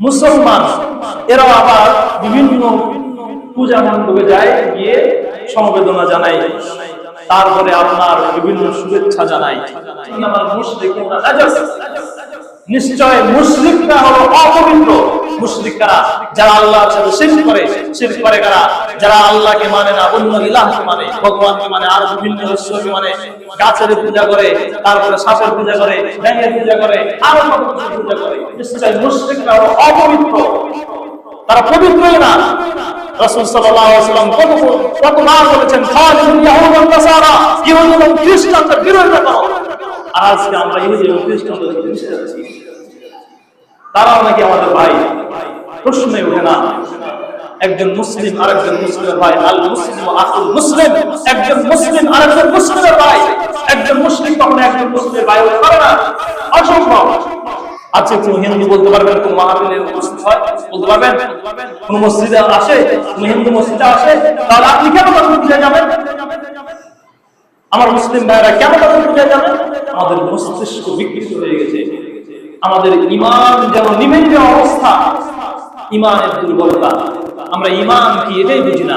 মুসলমান এরা আবার বিভিন্ন পূজা মণ্ডপে যায়, গিয়ে সমবেদনা জানায়, তারপরে আপনার বিভিন্ন শুভেচ্ছা জানায়। আমার মুশরিকরা নাজাস, নিশ্চয় মুশরিকরা হলো অপবিত্র। মুশরিকরা যারা আল্লাহর সাথে শিরক করে কারা? যারা আল্লাহকে মানে না, অন্য ইলাহকে মানে, ভগবানকে মানে, আর বিভিন্ন ঈশ্বরকে মানে, গাছের পূজা করে, তারপরে সাপের পূজা করে, ব্যাঙের পূজা করে, আরো কত কিছু পূজা করে। নিশ্চয় মুশরিকরা হলো অপবিত্র, তারা পবিত্রই না। রাসূল সাল্লাল্লাহু আলাইহি ওয়াসাল্লাম কতবার বলেছেন, খালিদুল ইয়াহুদ ওয়ান নাসারা, ইহুদি এবং খ্রিস্টানদের বিরোধিতা করো। আর আজকে আমরা ইহুদি এবং খ্রিস্টানদের সাথে মিশে যাচ্ছি, তারাও নাকি আমাদের ভাই। প্রশ্নই ওঠে না, একজন মুসলিম আরেকজন মুসলিমের ভাই, আল মুসলিম আখুল মুসলিম, একজন মুসলিম আরেকজন মুসলিমের ভাই। একজন মুসলিম কখনো একজন মুসলিমের ভাই হতে পারে না, অসম্ভব। আচ্ছা, কোন হিন্দু বলতে পারবেন কোন মাহফিলে উপস্থিত হয়? বলতে পারবেন? কোন মসজিদে আসে? কোন হিন্দু মসজিদে আসে? তাহলে আপনি কেন তাদের পূজা যাবেন? আমার মুসলিম ভাইরা কেন তাদের পূজা যাবেন? আমাদের মস্তিষ্ক বিকৃত হয়ে গেছে, আমাদের ঈমান যেন নিমেন যাওয়া অবস্থা, ঈমানের দুর্বলতা। আমরা ঈমান কি এটাই বুঝি না।